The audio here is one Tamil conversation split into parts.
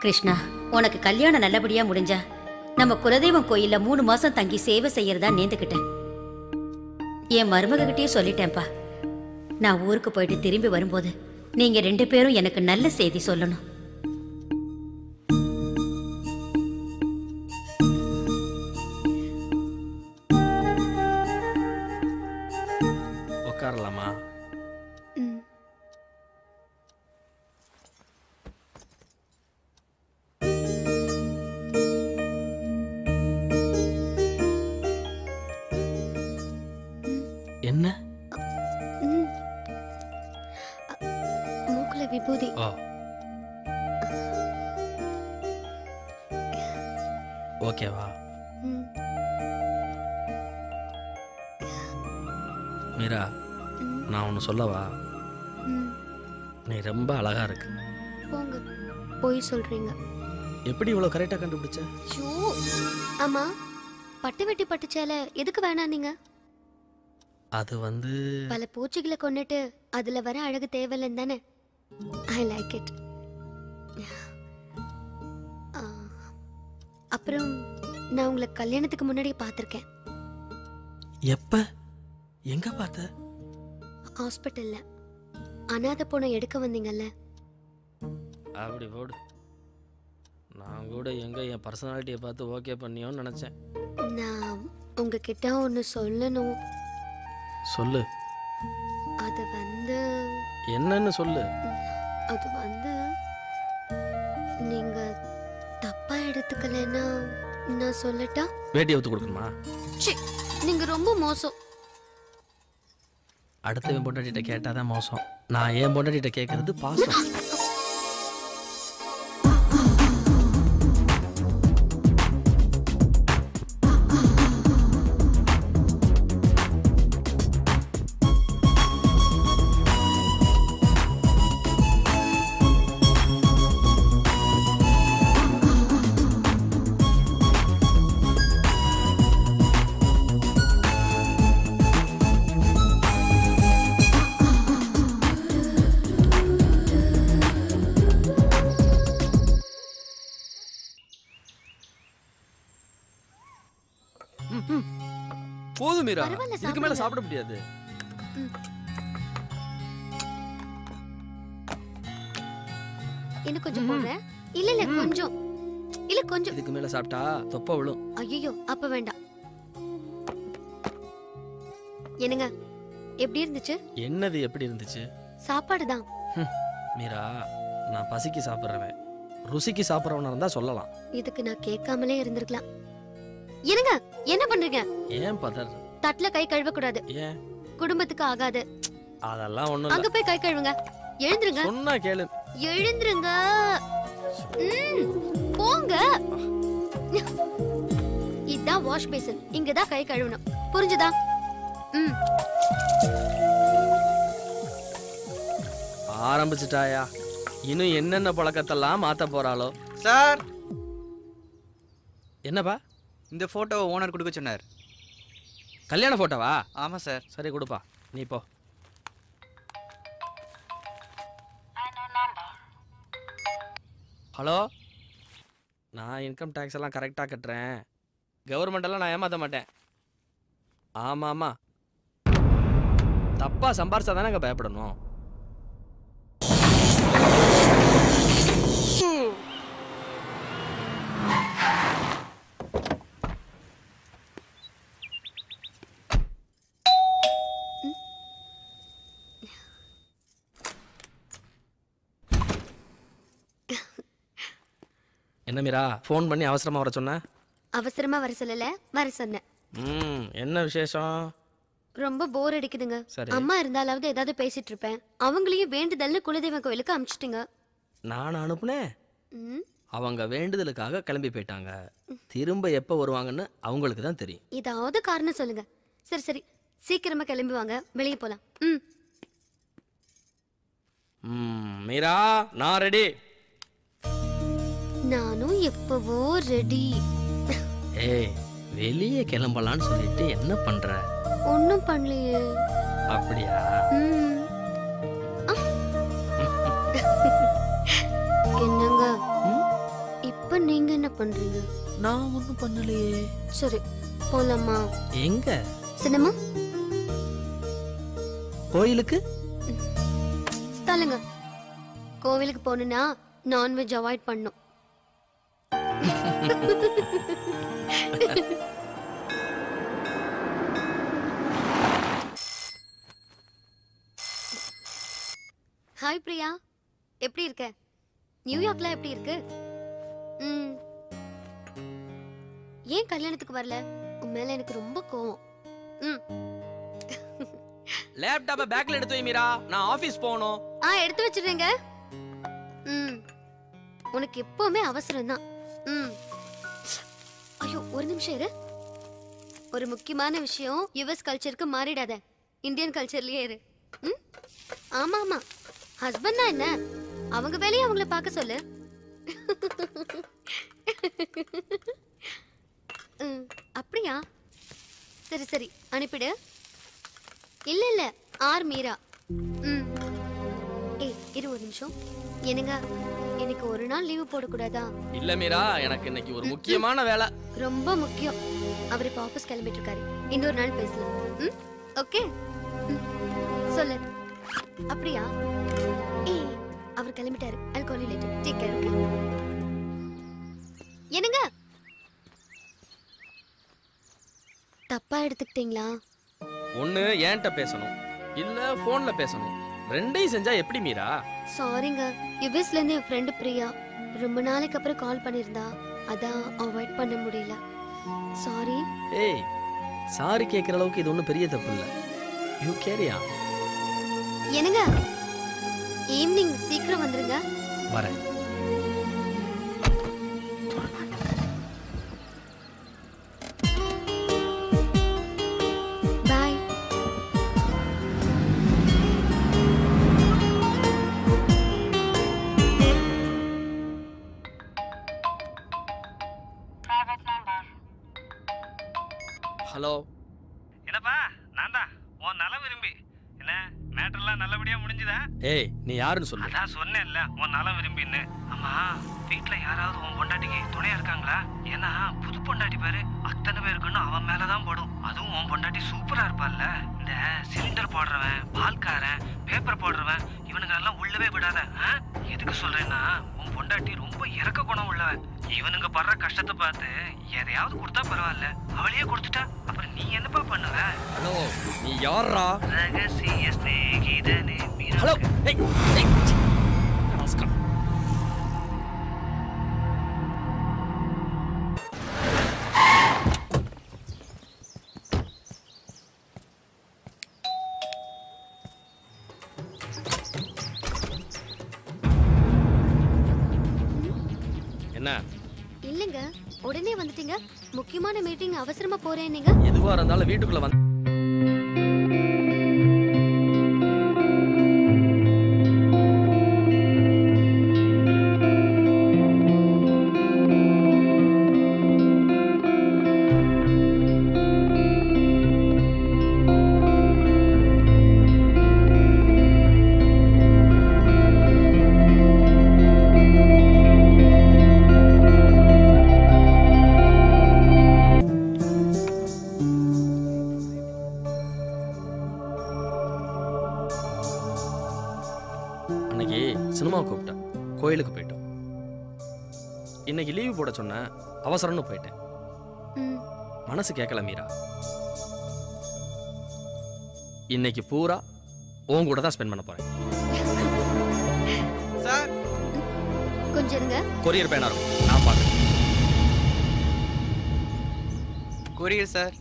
கிருஷ்ணா, உனக்கு கல்யாணம் நல்லபடியா முடிஞ்சா நம்ம குலதெய்வம் கோயில்ல 3 மாசம் தங்கி சேவை செய்யறதா நேர்ந்துக்கிட்டேன். என் மருமக கிட்டயே சொல்லிட்டேன்ப்பா. நான் ஊருக்கு போயிட்டு திரும்பி வரும்போது நீங்க 2 பேரும் எனக்கு நல்ல செய்தி சொல்லணும். உட்காரலாமா? என்ன மூக்குல விபூதி. ஓகேவா? மீரா, நான் ஒன்று சொல்லவா? நீ ரொம்ப அழகா இருக்கு. போங்க, போய் சொல்றீங்க. எப்படி இவ்வளோ கரெக்டாக கண்டுபிடிச்ச? ஆமா, பட்டு வெட்டி பட்டு சேலை எதுக்கு வேணாம் நீங்க? அது வந்து பல பூச்சிகளை கொண்டுட்டு அதுல வர அழகு தேவையில்லைன்னு தானே. I like it. அப்புறம் நான் உங்களை கல்யாணத்துக்கு முன்னாடியே பார்த்துருக்கேன். எப்ப எங்க பார்த்த? ஹாஸ்பிட்டல்ல அனாதை பொண்ணை எடுக்க வந்தீங்கல்ல. அப்படி போடு. நான் கூட எங்க என் பர்சனாலிட்டியை பார்த்து ஓகே பண்ணியோன்னு நினைச்சேன். நான் உங்ககிட்ட ஒன்று சொல்லணும். சொல்லு. அது வந்து என்னன்னு சொல்லு. அது வந்து நீங்க தப்பா எடுத்துக்கலன்னா நான் சொல்லட்டா? வேட்டியை ஒத்து கொடுக்கணுமா? நீங்க ரொம்ப மோசம். அடுத்தவன் பொண்டாட்டிட்ட கேட்டாதான் மோசம். நான் என் பொண்டாட்டிட்ட கேட்கறது பாசம். போதும் மீரா, இதுக்கு மேல சாப்பிட முடியாது. இன்னும் கொஞ்சம் போடுறேன். இல்ல இல்ல கொஞ்சம். இல்ல கொஞ்சம். இதுக்கு மேல சாப்பிட்டா தொப்பை விழும். ஐயோ, அப்ப வேண்டாம். என்னங்க, எப்படி இருந்துச்சு? என்னது எப்படி இருந்துச்சு? சாப்பாடு தான். மீரா, நான் பசிக்கு சாப்பிடுறவன். ருசிக்கு சாப்பிடுறவனா இருந்தா சொல்லலாம். இதுக்கு நான் கேட்காமலே இருந்திருக்கலாம். என்னங்க, என்ன பண்றீங்க? ஏன் பதர்? தட்டுல கை கழுவ கூடாது. ஏன்? குடும்பத்துக்கு ஆகாது. அதெல்லாம் ஒண்ணும் இல்ல. அங்க போய் கை கழுவுங்க. எழுந்திருங்க. சொன்னா கேளு. எழுந்திருங்க. போங்க. இதான் வாஷ் பேசின். இங்க தான் கை கழுவணும். புரிஞ்சுதா? ஆரம்பிச்சிட்டாயா? இன்னும் என்னென்ன பழக்கத்தெல்லாம் மாத்த போறாளோ? சார், என்னப்பா? இந்த போட்டோவை ஓனர் கொடுக்க சொன்னார். கல்யாண போட்டோவா? ஆமா சார். சரி கொடுப்பா, நீ போ. ஹலோ, நான் இன்கம் டேக்ஸ் எல்லாம் கரெக்டாக கட்டுறேன். கவர்மெண்ட் எல்லாம் நான் ஏமாற்ற மாட்டேன். ஆமாம் ஆமாம், தப்பாக சம்பாரிச்சா தானே அங்கே பயப்படணும். என்ன மீரா, ஃபோன் பண்ணி அவசரமா வர சொன்ன? அவசரமா வர சொல்லல, வர சொன்னேன். என்ன விசேஷம்? ரொம்ப போர் அடிக்குதுங்க. அம்மா இருந்தாலாவது ஏதாவது பேசிட்டு இருப்பேன். அவங்களையும் வேண்டுதல்னு குலதெய்வம் கோயிலுக்கு அனுப்பிச்சிட்டீங்க. நான் அனுப்புனேன். அவங்க வேண்டுதலுக்காக கிளம்பி போயிட்டாங்க. திரும்ப எப்போ வருவாங்கன்னு அவங்களுக்கு தான் தெரியும். ஏதாவது காரணம் சொல்லுங்க. சரி சரி, சீக்கிரமா கிளம்பி வாங்க, வெளியே போலாம். மீரா, நான் ரெடி. நானும் எப்பவோ ரெடி. ஏய், வெளியே கிளம்பலான்னு சொல்லிட்டு என்ன பண்ற? ஒன்னும் பண்ணலையே. அப்படியா? என்னங்க, இப்ப நீங்க என்ன பண்றீங்க? நான் ஒண்ணும் பண்ணலையே. சரி போலாமா? எங்க? சினிமா? கோயிலுக்கு? தள்ளுங்க. கோவிலுக்கு போகணும்னா நான்வெஜ் அவாய்ட் பண்ணும். ஹாய் பிரியா, எப்படி இருக்க? நியூயார்க்ல எப்படி இருக்கு? ஏன் கல்யாணத்துக்கு வரல? உன் மேல எனக்கு ரொம்ப கோவம். லேப்டாப்பை பேக்ல எடுத்து வை மீரா, நான் ஆபீஸ் போகணும். எடுத்து வச்சிடுறேங்க. உனக்கு எப்பவுமே அவசரம் தான். ஐயோ ஒரு நிமிஷம் இரு. ஒரு முக்கியமான விஷயம், யுஎஸ் கல்ச்சருக்கு மாறிடாத, இந்தியன் கல்ச்சர்லயே இரு. ஆமா ஆமா, ஹஸ்பண்ட்னா என்ன, அவங்க வேலையை அவங்கள பார்க்க சொல்லு. அப்படியா? சரி சரி அனுப்பிடு. இல்ல இல்ல, ஆர் மீரா. ஏய் இரு ஒரு நிமிஷம். என்னங்க, எனக்கு ஒரு நாள் லீவு போடக்கூடாதா? இல்ல மீரா, எனக்கு இன்னைக்கு ஒரு முக்கியமான வேலை. ரொம்ப முக்கியம். அவர் இப்ப ஆபீஸ் கிளம்பிட்டு இருக்காரு, இன்னொரு நாள் பேசலாம். ஓகே சொல்லு. அப்படியா? ஏய் அவர் கிளம்பிட்டாரு. I'll call you later. Take care. Okay? என்னங்க தப்பா எடுத்துக்கிட்டீங்களா? ஒண்ணு ஏன்ட்ட பேசணும், இல்ல போன்ல பேசணும். ரெண்டையும் செஞ்சா எப்படி மீரா? சாரிங்க, யுஎஸ்ல இருந்து என் ஃப்ரெண்ட் பிரியா ரொம்ப நாளைக்கு அப்புறம் கால் பண்ணிருந்தா, அதான் அவாய்ட் பண்ண முடியல. சாரி. ஏய் சாரி கேக்குற அளவுக்கு இது ஒண்ணும் பெரிய தப்பு இல்ல. யூ கேரியா? என்னங்க ஈவினிங் சீக்கிரம் வந்துருங்க. வரேன். பாய். ஹலோ. என்னப்பா, நான் தான் உன் நல விரும்பி. என்ன மேட்டர்லாம் நல்லபடியா முடிஞ்சுதா? ஏய் நீ யாருன்னு சொல்லு. அதான் சொன்னேன்ல உன் நல விரும்பின்னு. ஆமா, வீட்டுல யாராவது உன் பொண்டாட்டிக்கு துணையா இருக்காங்களா? ஏன்னா புது பொண்டாட்டி பாரு, அத்தனை பேருக்குன்னு அவன் மேலதான் படும். அதுவும் உன் பொண்டாட்டி சூப்பரா இருப்பாள்ல. இந்த சிலிண்டர் போடுறவன், பால்காரன், பேப்பர் போடுறவன், இவனுங்க எல்லாம் உள்ளவே விடாத. எதுக்கு சொல்றேன்னா, உன் பொண்டாட்டி ரொம்ப இறக்க குணம் உள்ளவன். இவனுங்க படுற கஷ்டத்தை பார்த்து எதையாவது கொடுத்தா பரவாயில்ல, அவளையே கொடுத்துட்டா அப்புறம் நீ என்னப்பா பண்ணுவ? ஹலோ, நீ யாரா? ரகசிய ஸ்நேகிதனே. ஹலோ. ஏய் ஏய் நமஸ்காரம். என்ன? இல்லங்க, உடனே வந்துட்டீங்க. முக்கியமான மீட்டிங், அவசரமா போறேன். நீங்க எதுவா இருந்தாலும் வீட்டுக்குள்ள வந்து அன்னைக்கு சினிமாவுக்கு கூப்பிட்டேன், கோயிலுக்கு போயிட்டோம். இன்னைக்கு லீவு போட சொன்னேன், அவசரம்னு போயிட்டேன். மனசு கேட்கல மீரா. இன்னைக்கு பூரா உன் கூட தான் ஸ்பெண்ட் பண்ண போறேன். சார் கொஞ்சம் இருங்க. கொரியர் பேனா இருக்கும், நான் பார்க்குறேன். Courier sir.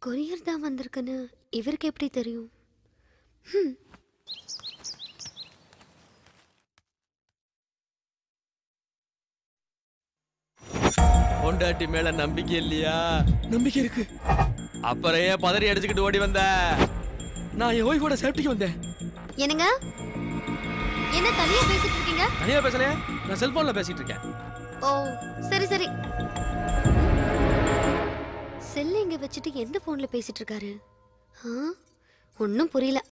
கொரியர் தான் வந்திருக்குன்னு இவருக்கு எப்படி தெரியும்? பொண்டாட்டி மேல நம்பிக்கை இல்லையா? நம்பிக்கை இருக்கு. அப்புறம் ஏன் பதறி அடிச்சுக்கிட்டு ஓடி வந்த? நான் என் ஒய்ஃபோட சேஃப்டிக்கு வந்தேன். என்னங்க, என்ன தனியா பேசிட்டு இருக்கீங்க? தனியா பேசலையா, நான் செல்போன்ல பேசிட்டு இருக்கேன். ஓ சரி சரி. செல்ல இங்க வச்சுட்டு எந்த போன்ல பேசிட்டு இருக்காரு? ஒன்னும் புரியல.